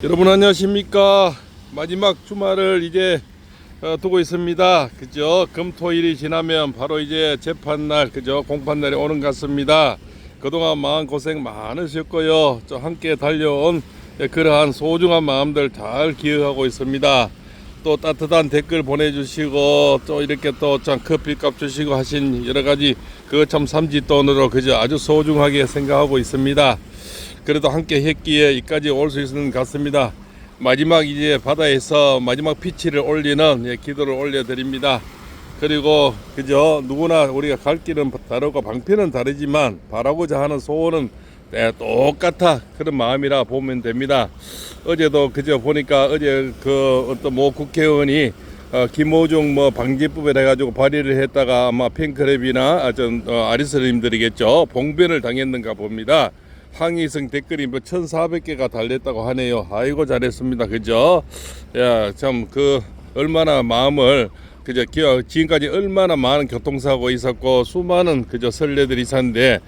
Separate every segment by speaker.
Speaker 1: 여러분 안녕하십니까. 마지막 주말을 이제 두고 있습니다. 그죠? 금토일이 지나면 바로 이제 재판날, 그죠? 공판날이 오는 것 같습니다. 그동안 마음고생 많으셨고요. 저 함께 달려온 그러한 소중한 마음들 잘 기억하고 있습니다. 또 따뜻한 댓글 보내주시고 또 이렇게 또 참 커피값 주시고 하신 여러가지 그거 참 삼짓돈으로 그저 아주 소중하게 생각하고 있습니다. 그래도 함께 했기에 이까지 올 수 있는 것 같습니다. 마지막 이제 바다에서 마지막 피치를 올리는 기도를 올려드립니다. 그리고 그저 누구나 우리가 갈 길은 다르고 방편은 다르지만 바라고자 하는 소원은 똑같아 그런 마음이라 보면 됩니다. 어제도 그저 보니까 어제 그 어떤 모 국회의원이 김호중 방지법에 해가지고 발의를 했다가 아마 팬클럽이나 아리스님들이겠죠, 봉변을 당했는가 봅니다. 항의성 댓글이 1,400개가 달렸다고 하네요. 아이고 잘했습니다. 그죠? 야, 참 얼마나 마음을 그저 지금까지 얼마나 많은 교통사고 있었고 수많은 그저 선례들이 있었는데,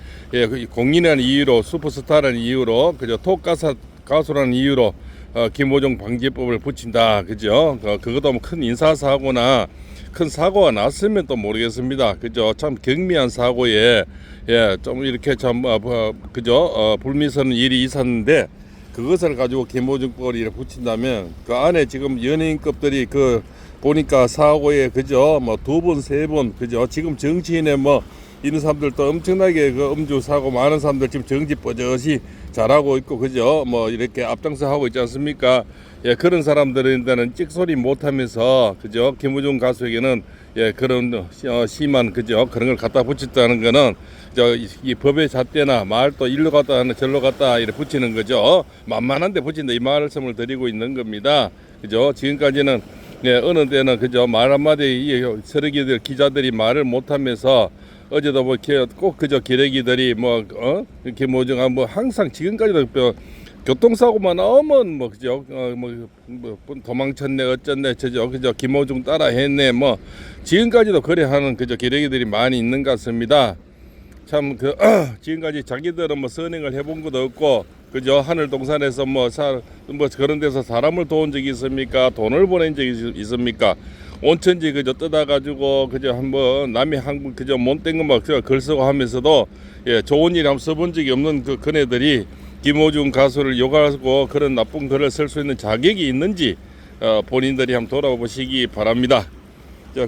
Speaker 1: 공인이라는 이유로, 슈퍼스타라는 이유로, 그저 가수라는 이유로 김호중 방지법을 붙인다. 그죠? 그것도 큰 인사사고나 큰 사고가 났으면 또 모르겠습니다. 그죠? 참 경미한 사고에 좀 이렇게 참 그죠? 불미스러운 일이 있었는데 그것을 가지고 김호중법을 이렇게 붙인다면 그 안에 지금 연예인급들이 보니까 사고에 그죠? 2번, 3번, 그죠? 지금 정치인의 이런 사람들도 엄청나게 음주 사고 많은 사람들 지금 정지 뻗어시 잘하고 있고, 그죠? 이렇게 앞장서 하고 있지 않습니까? 그런 사람들인데는 찍소리 못하면서, 그죠? 김우중 가수에게는 그런 심한, 그죠? 그런 걸 갖다 붙였다는 거는 이 법의 잣대나 말 또 일로 갔다 절로 갔다 이렇게 붙이는 거죠. 만만한데 붙인다 이 말씀을 드리고 있는 겁니다. 그죠? 지금까지는 어느 때는 그죠? 말 한마디 서르기들 기자들이 말을 못하면서 어제도 꼭 그저 기레기들이 김호중아 항상 지금까지도 교통사고만 나오면 그죠? 도망쳤네 어쩌네 그죠? 김호중 따라 했네 지금까지도 그래 하는 그저 기레기들이 많이 있는 것 같습니다. 참 지금까지 자기들은 선행을 해본 것도 없고, 그죠? 하늘동산에서 그런 데서 사람을 도운 적이 있습니까? 돈을 보낸 적이 있습니까? 온천지 그저 뜯어가지고 그저 한번 남의 한국 그저 못된 거 글 쓰고 하면서도 좋은 일 한번 써본 적이 없는 그네들이 김호중 가수를 욕하고 그런 나쁜 글을 쓸 수 있는 자격이 있는지 본인들이 한번 돌아보시기 바랍니다.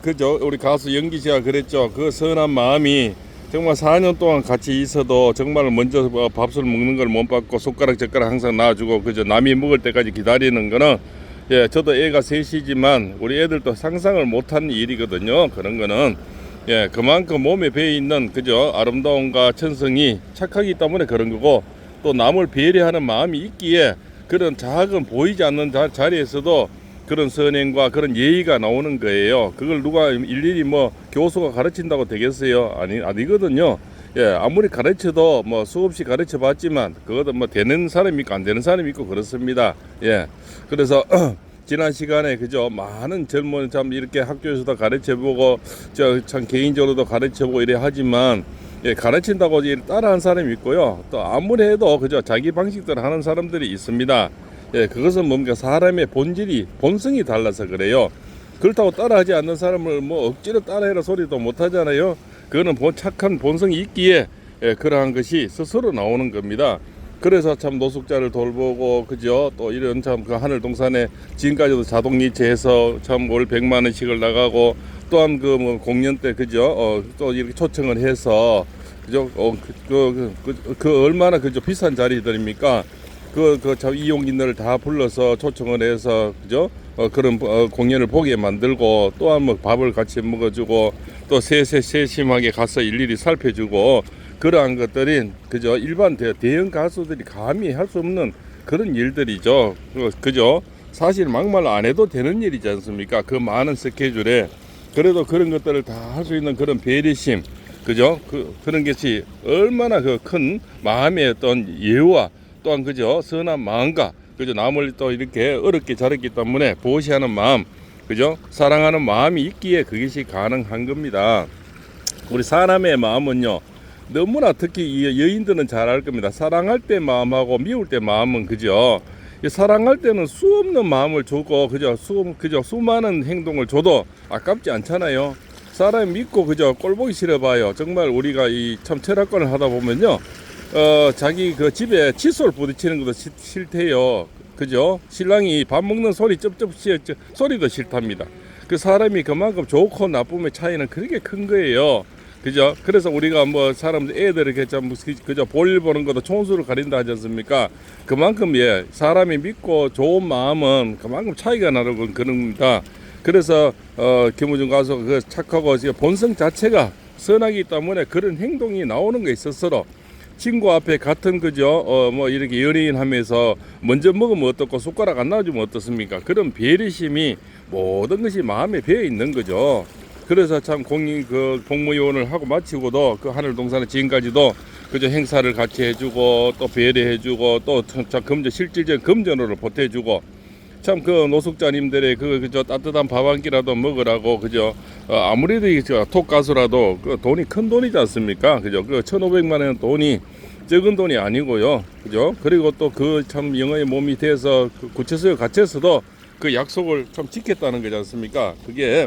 Speaker 1: 그죠? 우리 가수 영기 씨가 그랬죠. 그 선한 마음이 정말 4년 동안 같이 있어도 정말 먼저 밥술 먹는 걸 못 받고 숟가락 젓가락 항상 놔주고 그저 남이 먹을 때까지 기다리는 거는 저도 애가 셋이지만 우리 애들도 상상을 못한 일이거든요. 그런 거는 그만큼 몸에 배어 있는 그저 아름다움과 천성이 착하기 때문에 그런 거고, 또 남을 배려하는 마음이 있기에 그런 작은 보이지 않는 자리에서도 그런 선행과 그런 예의가 나오는 거예요. 그걸 누가 일일이 교수가 가르친다고 되겠어요? 아니거든요. 아무리 가르쳐도 수없이 가르쳐 봤지만 그것도 되는 사람이 있고 안 되는 사람이 있고 그렇습니다. 그래서 지난 시간에 그죠? 많은 젊은 참 이렇게 학교에서도 가르쳐보고 참 개인적으로도 가르쳐보고 이래 하지만 가르친다고 따라한 사람이 있고요. 또 아무리 해도 그죠? 자기 방식대로 하는 사람들이 있습니다. 그것은 뭔가 사람의 본성이 달라서 그래요. 그렇다고 따라하지 않는 사람을 억지로 따라해라 소리도 못 하잖아요. 그거는 착한 본성이 있기에 그러한 것이 스스로 나오는 겁니다. 그래서 참 노숙자를 돌보고 그죠? 또 이런 참 그 하늘동산에 지금까지도 자동이체해서 참 월 100만 원씩을 나가고, 또한 공연 때 그죠? 또 이렇게 초청을 해서 그죠? 얼마나 그죠? 비싼 자리들입니까? 이용인들을 다 불러서 초청을 해서 그죠? 그런 공연을 보게 만들고, 또한 밥을 같이 먹어주고, 또 세심하게 가서 일일이 살펴주고, 그러한 것들이 그죠? 일반 대형 가수들이 감히 할 수 없는 그런 일들이죠. 그죠? 사실 막말 안 해도 되는 일이지 않습니까? 그 많은 스케줄에 그래도 그런 것들을 다 할 수 있는 그런 배려심, 그죠? 그런 것이 얼마나 큰 마음의 어떤 예우와 또한 그죠? 선한 마음과 그죠? 남을 또 이렇게 어렵게 자랐기 때문에 보시하는 마음, 그죠? 사랑하는 마음이 있기에 그것이 가능한 겁니다. 우리 사람의 마음은요, 너무나 특히 이 여인들은 잘 알 겁니다. 사랑할 때 마음하고 미울 때 마음은 그죠? 사랑할 때는 수 없는 마음을 주고 그저 수많은 행동을 줘도 아깝지 않잖아요. 사람 믿고 그저 꼴보기 싫어봐요. 정말 우리가 이 참 철학관을 하다 보면요, 자기 그 집에 칫솔 부딪히는 것도 싫대요. 그죠? 신랑이 밥 먹는 소리 소리도 싫답니다. 그 사람이 그만큼 좋고 나쁨의 차이는 그렇게 큰 거예요. 그죠? 그래서 우리가 뭐 사람들 애들 이렇게 좀 그저 볼일 보는 것도 총수를 가린다 하지 않습니까? 그만큼 사람이 믿고 좋은 마음은 그만큼 차이가 나는 그럽니다. 그래서 김우중 가수가 그 착하고 본성 자체가 선하기 때문에 그런 행동이 나오는 게 있었어. 친구 앞에 같은 그저 뭐 이렇게 연예인 하면서 먼저 먹으면 어떻고 숟가락 안 놔주면 어떻습니까? 그런 배려심이 모든 것이 마음에 배어 있는 거죠. 그래서 참 복무요원을 하고 마치고도 그 하늘동산의 지금까지도 그저 행사를 같이 해주고 또 배려해주고 또 실질적인 금전으로 보태주고 참 그 노숙자님들의 그저 따뜻한 밥 한 끼라도 먹으라고 그저 아무래도 톡 가수라도 그 돈이 큰 돈이지 않습니까? 그죠? 그 1,500만 원 돈이 적은 돈이 아니고요. 그죠? 그리고 또 그 참 영어의 몸이 돼서 구체적으로 갇혀서도 그 약속을 참 지켰다는 거지 않습니까? 그게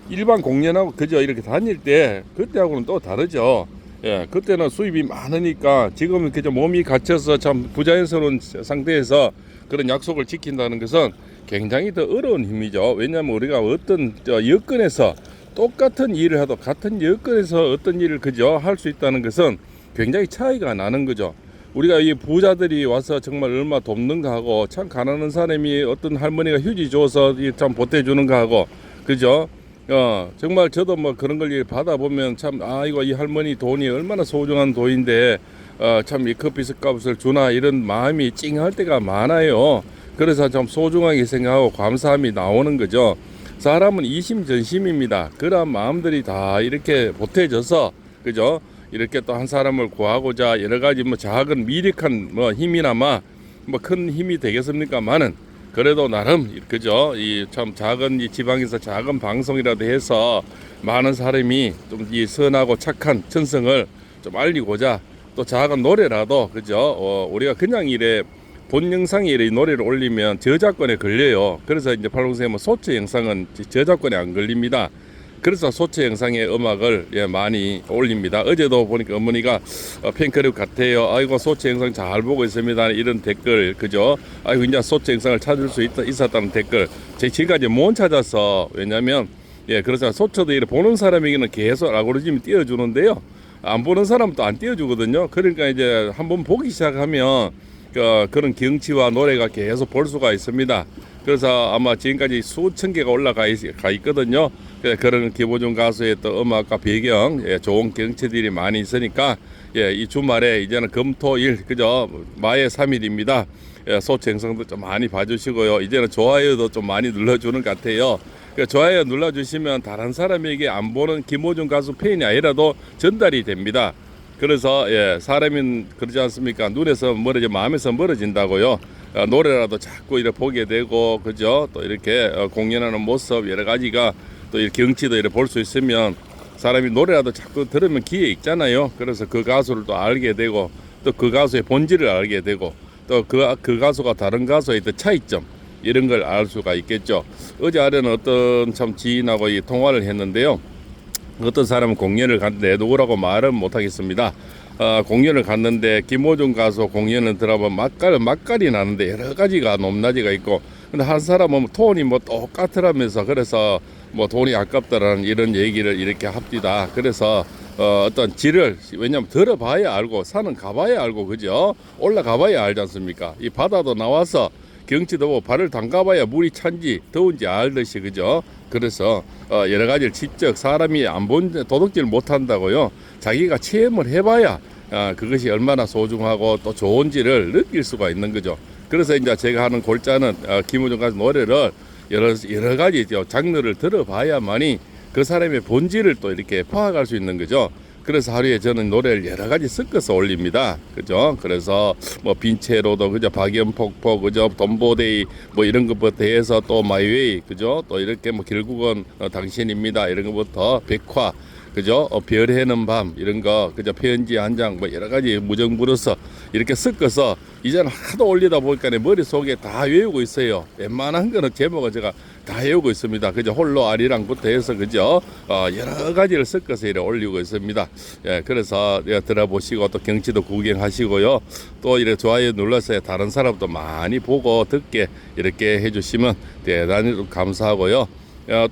Speaker 1: 일반 공연하고 그저 이렇게 다닐 때 그때하고는 또 다르죠. 예, 그때는 수입이 많으니까 지금은 그저 몸이 갇혀서 참 부자연스러운 상태에서 그런 약속을 지킨다는 것은 굉장히 더 어려운 힘이죠. 왜냐하면 우리가 어떤 여건에서 똑같은 일을 해도 같은 여건에서 어떤 일을 그저 할 수 있다는 것은 굉장히 차이가 나는 거죠. 우리가 이 부자들이 와서 정말 얼마 돕는가 하고 참 가난한 사람이 어떤 할머니가 휴지 줘서 참 보태주는가 하고 그죠? 정말 저도 뭐 그런 걸 받아보면 참 이거 이 할머니 돈이 얼마나 소중한 돈인데 참 이 커피숍 값을 주나 이런 마음이 찡할 때가 많아요. 그래서 참 소중하게 생각하고 감사함이 나오는 거죠. 사람은 이심전심입니다. 그런 마음들이 다 이렇게 보태져서 그죠? 이렇게 또 한 사람을 구하고자 여러 가지 뭐 작은 미력한 뭐 힘이나마 뭐 큰 힘이 되겠습니까만은 그래도 나름 그죠? 이 참 작은 이 지방에서 작은 방송이라도 해서 많은 사람이 좀 이 선하고 착한 천성을 좀 알리고자 또 작은 노래라도 그죠? 우리가 그냥 본 영상에 이 노래를 올리면 저작권에 걸려요. 그래서 이제 팔공생은 소체 영상은 저작권에 안 걸립니다. 그래서 소체 영상의 음악을 많이 올립니다. 어제도 보니까 어머니가 팬클럽 같아요. 아이고 소체 영상 잘 보고 있습니다. 이런 댓글 그죠? 아이고 이제 소체 영상을 찾을 수 있었다는 댓글 지금까지 못 찾아서 왜냐면 그래서 소체도 이렇게 보는 사람에게는 계속 알고리즘이 띄워주는데요. 안 보는 사람도 안 띄워주거든요. 그러니까 이제 한번 보기 시작하면 그런 경치와 노래가 계속 볼 수가 있습니다. 그래서 아마 지금까지 수천 개가 올라가 있거든요. 그런 김우중 가수의 또 음악과 배경, 좋은 경치들이 많이 있으니까 이 주말에 이제는 금토일 그죠? 마의 3일입니다. 소청성도 좀 많이 봐주시고요. 이제는 좋아요도 좀 많이 눌러주는 것 같아요. 좋아요 눌러주시면 다른 사람에게 안 보는 김우중 가수 팬이 아니라도 전달이 됩니다. 그래서 사람은 그러지 않습니까? 눈에서 멀어져 마음에서 멀어진다고요. 노래라도 자꾸 이렇게 보게 되고 그죠? 또 이렇게 공연하는 모습 여러 가지가 또 이렇게 경치도 이렇게 볼 수 있으면 사람이 노래라도 자꾸 들으면 귀에 익잖아요. 그래서 그 가수를 또 알게 되고 또 그 가수의 본질을 알게 되고 또 그 가수가 다른 가수의 또 차이점 이런 걸 알 수가 있겠죠. 어제 아래는 어떤 참 지인하고 이 통화를 했는데요. 어떤 사람은 공연을 갔는데 누구라고 말은 못하겠습니다. 공연을 갔는데 김우중 가수 공연을 들어보면 맛깔이 나는데 여러 가지가 높낮이가 있고 근데 한 사람은 톤이 뭐 똑같으라면서 그래서 뭐 돈이 아깝다라는 이런 얘기를 이렇게 합디다. 그래서 어떤 질을 왜냐면 들어봐야 알고 산은 가봐야 알고 그죠? 올라가봐야 알지 않습니까? 이 바다도 나와서 경치도 보고 발을 담가봐야 물이 찬지 더운지 알듯이 그죠? 그래서 여러 가지를 직접 사람이 안 본 도둑질 못한다고요. 자기가 체험을 해봐야 그것이 얼마나 소중하고 또 좋은지를 느낄 수가 있는 거죠. 그래서 이제 제가 하는 골자는 김우중 가수 노래를 여러 가지 장르를 들어봐야만이 그 사람의 본질을 또 이렇게 파악할 수 있는 거죠. 그래서 하루에 저는 노래를 여러 가지 섞어서 올립니다. 그죠? 그래서 뭐 빈체로도 그죠? 박연폭포 그죠? 돈보데이 뭐 이런 것부터 해서 또 마이웨이 그죠? 또 이렇게 뭐 결국은 당신입니다. 이런 것부터 백화 그죠? 별해는 밤 이런 거 그죠? 편지 한 장 뭐 여러 가지 무정부로서 이렇게 섞어서 이제는 하도 올리다 보니까 내 머릿속에 다 외우고 있어요. 웬만한 거는 제목은 제가 다 외우고 있습니다. 그죠? 홀로 아리랑부터 해서 그죠? 여러 가지를 섞어서 이렇게 올리고 있습니다. 예, 그래서 들어보시고 또 경치도 구경하시고요. 또 이렇게 좋아요 눌러서 다른 사람도 많이 보고 듣게 이렇게 해주시면 대단히 감사하고요.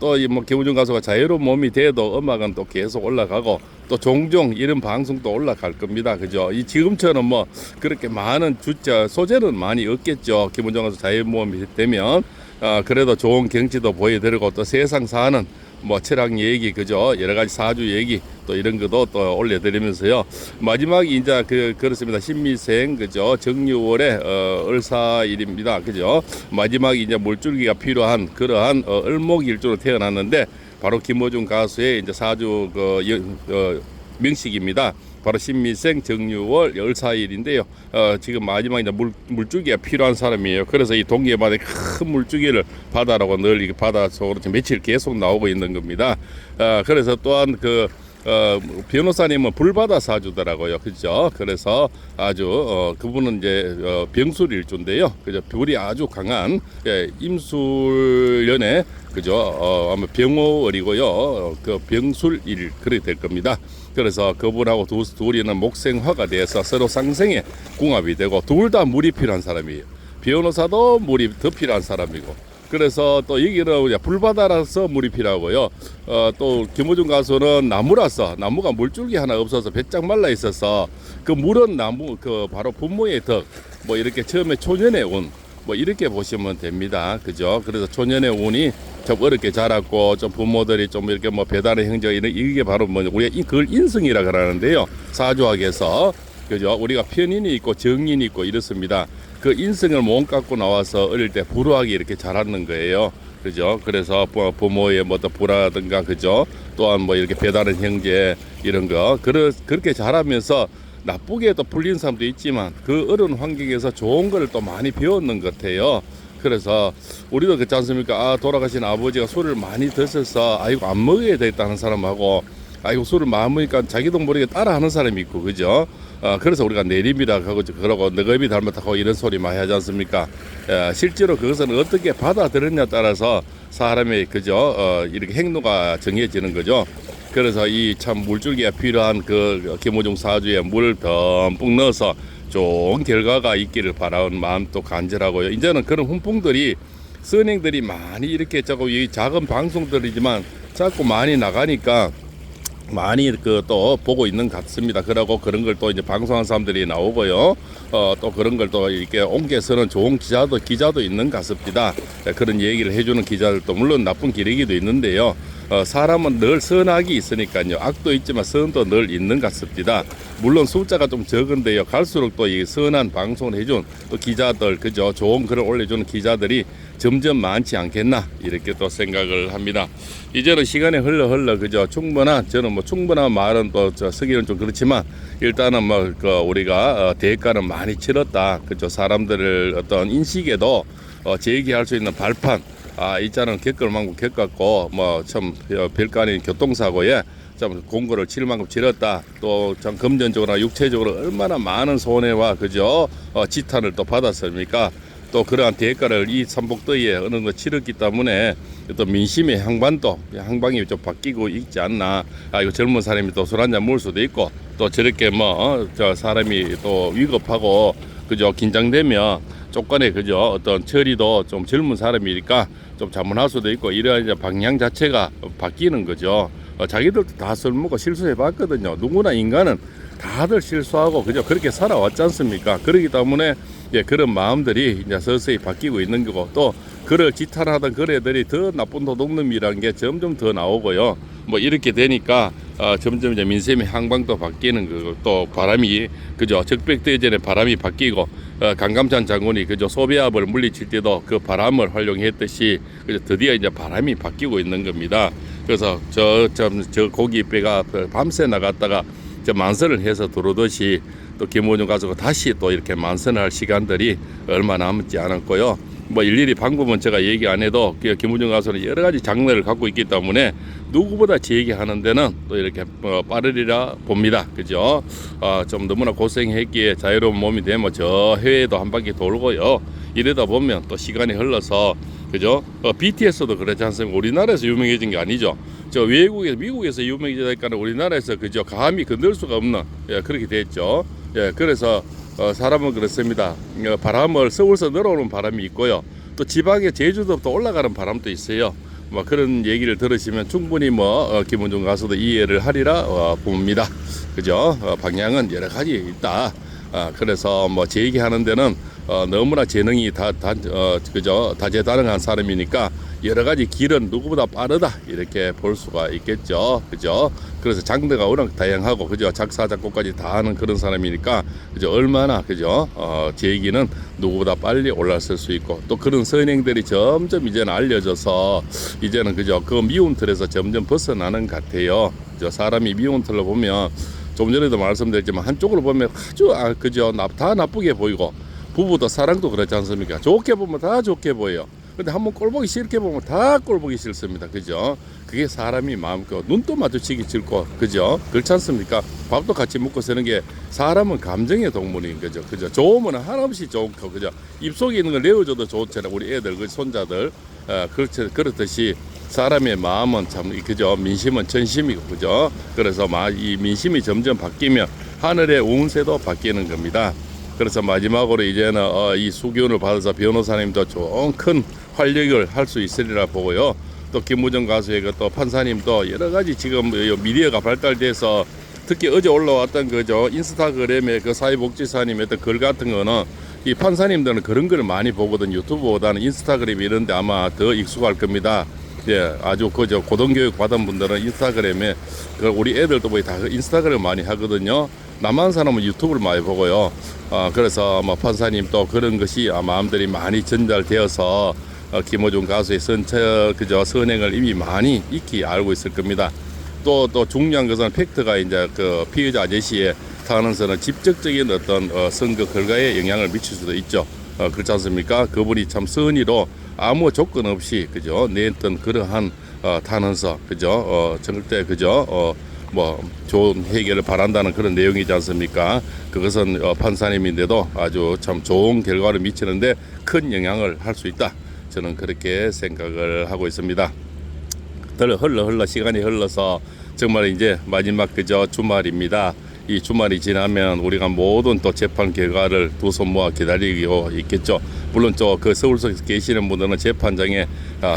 Speaker 1: 또 이 뭐 김우중 가수가 자유로운 몸이 돼도 음악은 또 계속 올라가고 또 종종 이런 방송도 올라갈 겁니다. 그죠? 이 지금처럼 뭐 그렇게 많은 소재는 많이 없겠죠. 김우중 가수 자유로운 몸이 되면 그래도 좋은 경치도 보여드리고 또 세상 사는 뭐 철학 얘기 그죠? 여러 가지 사주 얘기 또 이런 것도 또 올려드리면서요. 마지막이 이제 그렇습니다. 신미생 그죠? 정유월의 을사일입니다. 그죠? 마지막이 이제 물줄기가 필요한 그러한 을목일주로 태어났는데 바로 김어준 가수의 이제 사주 명식입니다. 바로 신미생 정유월 을사일인데요. 지금 마지막 이제 물줄기가 필요한 사람이에요. 그래서 이 동계바다에 큰 물줄기를 바다라고 늘 이게 바다 속으로 며칠 계속 나오고 있는 겁니다. 그래서 또한 변호사님은 불바다 사주더라고요. 그죠? 그래서 아주 그분은 이제 병술일주인데요. 그죠? 불이 아주 강한 임술년에 그죠? 아마 병호월이고요. 그 병술일 그렇게 될 겁니다. 그래서 그분하고 둘이는 목생화가 돼서 서로 상생의 궁합이 되고 둘 다 물이 필요한 사람이에요. 변호사도 물이 더 필요한 사람이고 그래서 또 여기는 불바다라서 물이 필요하고요. 또 김어준 가수는 나무라서 나무가 물줄기 하나 없어서 배짱 말라 있어서 그 물은 나무 바로 분모의 덕 뭐 이렇게 처음에 초년의 운 뭐 이렇게 보시면 됩니다. 그죠? 그래서 초년의 운이 좀 어렵게 자랐고 좀 부모들이 좀 이렇게 뭐 배달의 형제 이게 바로 뭐 우리가 그걸 인성이라 그러는데요. 사주학에서 그죠? 우리가 편인이 있고 정인이 있고 이렇습니다. 그 인성을 못 갖고 나와서 어릴 때 불우하게 이렇게 자랐는 거예요. 그죠? 그래서 부모의 뭐 불화든가 그죠? 또한 뭐 이렇게 배달의 형제 이런 거 그렇게 자라면서 나쁘게 또 풀린 사람도 있지만 그 어려운 환경에서 좋은 걸 또 많이 배웠는 것 같아요. 그래서 우리도 그렇지 않습니까? 돌아가신 아버지가 술을 많이 드셔서 아이고 안 먹어야 되겠다는 사람하고 아이고 술을 많이 먹으니까 자기도 모르게 따라하는 사람이 있고 그죠? 그래서 우리가 내림이라 하고 그러고 너희비 닮았다고 이런 소리 많이 하지 않습니까? 실제로 그것은 어떻게 받아들였냐에 따라서 사람의 그죠? 이렇게 행로가 정해지는 거죠. 그래서 이 참 물줄기가 필요한 그 김어준 사주에 물을 듬뿍 넣어서 좋은 결과가 있기를 바라는 마음도 간절하고요. 이제는 그런 훈풍들이 선행들이 많이 이렇게 이 작은 방송들이지만 자꾸 많이 나가니까 많이 또 보고 있는 것 같습니다. 그러고 그런 걸 또 이제 방송한 사람들이 나오고요. 또 그런 걸 또 이렇게 옮겨서는 좋은 기자도 있는 것 같습니다. 그런 얘기를 해주는 기자들도 물론 나쁜 기레기도 있는데요. 사람은 늘 선악이 있으니까요. 악도 있지만 선도 늘 있는 것 같습니다. 물론 숫자가 좀 적은데요. 갈수록 또 이 선한 방송을 해준 또 기자들, 그죠? 좋은 글을 올려주는 기자들이 점점 많지 않겠나 이렇게 또 생각을 합니다. 이제는 시간이 흘러 그죠? 저는 뭐 충분한 말은 또 쓰기는 좀 그렇지만 일단은 뭐 우리가 대가는 많이 치렀다. 그죠? 사람들을 어떤 인식에도 제기할 수 있는 발판. 있자는 겪을 만큼 겪었고 뭐 참 별거 아닌 교통사고에 참 공고를 치를 만큼 치렀다. 또 참 금전적으로나 육체적으로 얼마나 많은 손해와 그죠? 지탄을 또 받았습니까? 또 그러한 대가를 이 삼복더위에 어느 정도 치렀기 때문에 또 민심의 향방이 좀 바뀌고 있지 않나. 이거 젊은 사람이 또 술 한잔 먹을 수도 있고 또 저렇게 저 사람이 또 위급하고 그죠? 긴장되면 조건에 그죠? 어떤 처리도 좀 젊은 사람이니까 좀 잘못할 수도 있고 이러한 이제 방향 자체가 바뀌는 거죠. 자기들도 다 술 먹고 실수해 봤거든요. 누구나 인간은 다들 실수하고 그죠? 그렇게 살아왔지 않습니까? 그렇기 때문에 그런 마음들이 이제 서서히 바뀌고 있는 거고 또 그를 지탄하던 그래들이 더 나쁜 도둑놈이라는 게 점점 더 나오고요. 뭐 이렇게 되니까 점점 이제 민심의 향방도 바뀌는 거고 또 바람이 그죠? 적백대전에 바람이 바뀌고 강감찬 장군이 그죠? 소비압을 물리칠 때도 그 바람을 활용했듯이 그죠? 드디어 이제 바람이 바뀌고 있는 겁니다. 그래서 저 고깃배가 밤새 나갔다가 만선을 해서 들어오듯이 또 김어준 가수가 다시 또 이렇게 만선을 할 시간들이 얼마 남지 않았고요. 뭐 일일이 방법은 제가 얘기 안 해도 김우중 가수는 여러 가지 장르를 갖고 있기 때문에 누구보다 제 얘기하는 데는 또 이렇게 빠르리라 봅니다. 그죠? 좀 너무나 고생했기에 자유로운 몸이 되면 저 해외에도 한 바퀴 돌고요. 이러다 보면 또 시간이 흘러서 그죠? BTS도 그렇지 않습니까? 우리나라에서 유명해진 게 아니죠. 저 외국에서 미국에서 유명해지니까 우리나라에서 그죠? 감히 건들 수가 없는 그렇게 됐죠. 그래서 사람은 그렇습니다. 바람을 서울서 늘어오는 바람이 있고요. 또 지방의 제주도부터 올라가는 바람도 있어요. 뭐 그런 얘기를 들으시면 충분히 김우중 가수도 이해를 하리라 봅니다. 그죠? 방향은 여러 가지 있다. 그래서 제 얘기하는 데는 너무나 재능이 그죠? 다재다능한 사람이니까 여러 가지 길은 누구보다 빠르다 이렇게 볼 수가 있겠죠. 그죠? 그래서 장르가 워낙 다양하고 그죠? 작사 작곡까지 다 하는 그런 사람이니까 그죠? 얼마나 그죠? 제 얘기는 누구보다 빨리 올라설 수 있고 또 그런 선행들이 점점 이제는 알려져서 이제는 그죠? 그 미운 틀에서 점점 벗어나는 것 같아요. 그죠? 사람이 미운 틀로 보면 좀 전에도 말씀드렸지만 한쪽으로 보면 아주 그죠? 다 나쁘게 보이고 부부도 사랑도 그렇지 않습니까? 좋게 보면 다 좋게 보여요. 근데 한번 꼴보기 싫게 보면 다 꼴보기 싫습니다. 그죠? 그게 사람이 마음껏 눈도 마주치기 싫고 그죠? 그렇지 않습니까? 밥도 같이 먹고 사는 게 사람은 감정의 동물인 거죠. 그죠? 좋으면 한없이 좋고 그죠? 입속에 있는 걸 내어줘도 좋잖아요. 우리 애들 그 손자들 그렇듯이 사람의 마음은 참 그죠? 민심은 천심이고 그죠? 그래서 이 민심이 점점 바뀌면 하늘의 운세도 바뀌는 겁니다. 그래서 마지막으로 이제는 이 수교훈을 받아서 변호사님도 좀 큰 활력을 할 수 있으리라 보고요. 또 김우중 가수의 또 판사님도 여러 가지 지금 미디어가 발달돼서 특히 어제 올라왔던 그죠 인스타그램의 그 사회복지사님의 어떤 글 같은 거는 이 판사님들은 그런 걸 많이 보거든. 유튜브보다는 인스타그램 이런데 아마 더 익숙할 겁니다. 예, 아주 그저 고등교육 받은 분들은 인스타그램에 우리 애들도 다 인스타그램 많이 하거든요. 남한 사람은 유튜브를 많이 보고요. 그래서 판사님 또 그런 것이 마음들이 많이 전달되어서 김우중 가수의 그저 선행을 이미 많이 익히 알고 있을 겁니다. 또 중요한 것은 팩트가 이제 그 피의자 아저씨의 탄원서는 직접적인 어떤 선거 결과에 영향을 미칠 수도 있죠. 그렇지 않습니까? 그분이 참 선의로 아무 조건 없이 그죠 냈던 그러한 탄원서 그죠 절대 그죠 좋은 해결을 바란다는 그런 내용이지 않습니까? 그것은 판사님인데도 아주 참 좋은 결과를 미치는데 큰 영향을 할 수 있다. 저는 그렇게 생각을 하고 있습니다. 흘러 시간이 흘러서 정말 이제 마지막 그저 주말입니다. 이 주말이 지나면 우리가 모든 또 재판 결과를 두 손 모아 기다리고 있겠죠. 물론 그 서울서 계시는 분들은 재판장에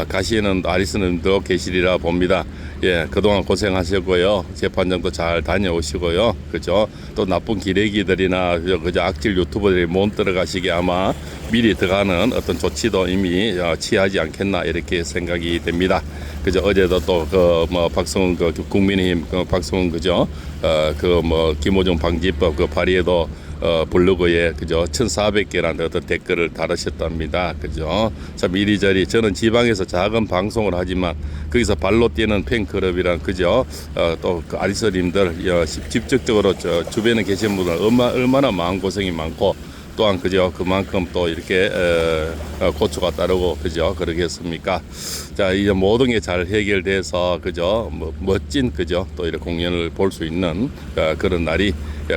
Speaker 1: 가시는 아리스님도 계시리라 봅니다. 예, 그동안 고생하셨고요. 재판장도 잘 다녀오시고요. 그죠? 또 나쁜 기레기들이나 그저 악질 유튜버들이 못 들어가시게 아마 미리 들어가는 어떤 조치도 이미 취하지 않겠나 이렇게 생각이 됩니다. 그죠? 어제도 또 박성훈 국민의힘 박성훈 그죠? 김우중 방지법 발의에도 블로그에 그죠 1,400개라는 어떤 댓글을 달으셨답니다. 그죠? 참 이리저리 저는 지방에서 작은 방송을 하지만 거기서 발로 뛰는 팬클럽이란 그죠? 또 그 아리스님들 직접적으로 주변에 계신 분들 얼마나 마음 고생이 많고 또한 그죠 그만큼 또 이렇게 고초가 따르고 그죠 그러겠습니까? 자 이제 모든 게 잘 해결돼서 그죠 멋진 그죠 또 이렇게 공연을 볼 수 있는 그런 날이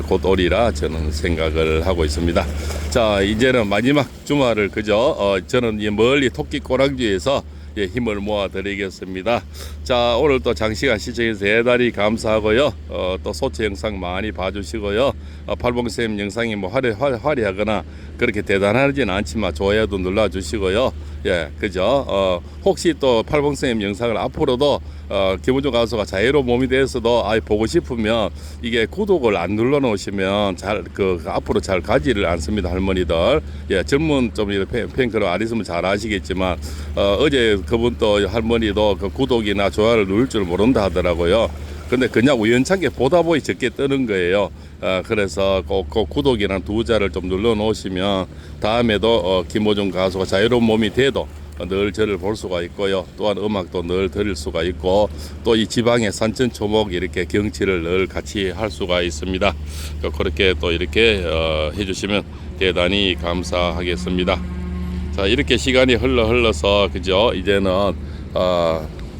Speaker 1: 곧 오리라 저는 생각을 하고 있습니다. 자 이제는 마지막 주말을 그죠 저는 멀리 토끼 꼬랑지에서 힘을 모아 드리겠습니다. 자 오늘 또 장시간 시청해서 대단히 감사하고요. 또 소체 영상 많이 봐주시고요. 팔봉쌤 영상이 화려하거나 그렇게 대단하진 않지만 좋아요도 눌러주시고요. 예, 그죠? 혹시 또 팔봉쌤 영상을 앞으로도 김우중 가수가 자유로운 몸이 돼서도 보고 싶으면 이게 구독을 안 눌러 놓으시면 앞으로 잘 가지를 않습니다. 할머니들. 예, 젊은 좀 팬클럽 아리스면 잘 아시겠지만 어제 그분 또 할머니도 그 구독이나 좋아요를 누를 줄 모른다 하더라고요. 근데 그냥 우연찮게 보다 보니 적게 뜨는 거예요. 그래서 꼭 구독이나 2자를 좀 눌러 놓으시면 다음에도 김우중 가수가 자유로운 몸이 돼도 늘 저를 볼 수가 있고요. 또한 음악도 늘 들을 수가 있고 또 이 지방의 산천초목 이렇게 경치를 늘 같이 할 수가 있습니다. 그렇게 또 이렇게 해주시면 대단히 감사하겠습니다. 자, 이렇게 시간이 흘러서 그죠? 이제는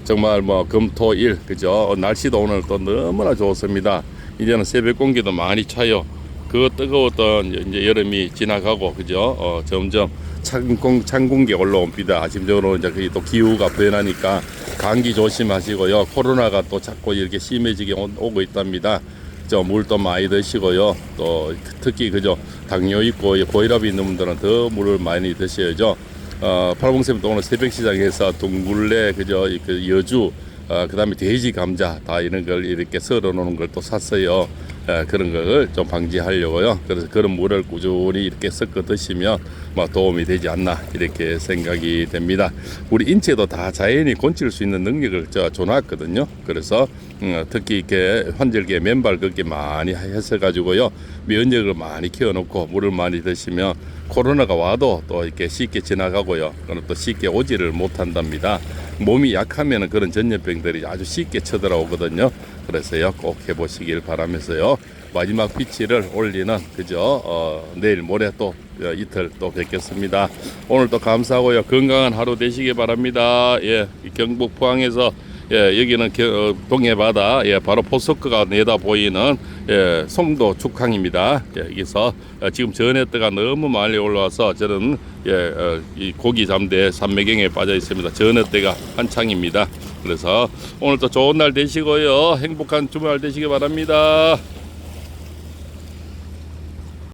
Speaker 1: 정말 뭐 금토일 그죠? 날씨도 오늘 또 너무나 좋습니다. 이제는 새벽 공기도 많이 차요. 그 뜨거웠던 이제 여름이 지나가고 그죠? 점점 찬 공기 올라옵니다. 아침적으로 이제 또 기후가 변하니까 감기 조심하시고요. 코로나가 또 자꾸 이렇게 심해지게 오고 있답니다. 물도 많이 드시고요. 또 특히 그죠? 당뇨 있고 고혈압이 있는 분들은 더 물을 많이 드셔야죠. 팔봉쌤도 오늘 새벽 시장에서 둥글레 그죠? 그 여주 그다음에 돼지 감자 다 이런 걸 이렇게 썰어 놓은 걸 또 샀어요. 그런 걸 좀 방지하려고요. 그래서 그런 물을 꾸준히 이렇게 섞어 드시면 도움이 되지 않나 이렇게 생각이 됩니다. 우리 인체도 다 자연이 고칠 수 있는 능력을 줘놨거든요. 그래서 특히 이렇게 환절기에 맨발 걷기 많이 해서 가지고요 면역을 많이 키워놓고 물을 많이 드시면 코로나가 와도 또 이렇게 쉽게 지나가고요. 그럼 또 쉽게 오지를 못한답니다. 몸이 약하면 그런 전염병들이 아주 쉽게 쳐들어오거든요. 그래서요 꼭 해보시길 바라면서요 마지막 비치를 올리는 그죠? 내일 모레 또 이틀 또 뵙겠습니다. 오늘 또 감사하고요 건강한 하루 되시기 바랍니다. 예, 경북 포항에서 여기는 동해바다 바로 포스코가 내다 보이는 송도 축항입니다. 여기서 지금 전해뜨가 너무 많이 올라와서 저는 이 고기 잠대 산매경에 빠져 있습니다. 전해뜨가 한창입니다. 그래서 오늘도 좋은 날 되시고요 행복한 주말 되시기 바랍니다.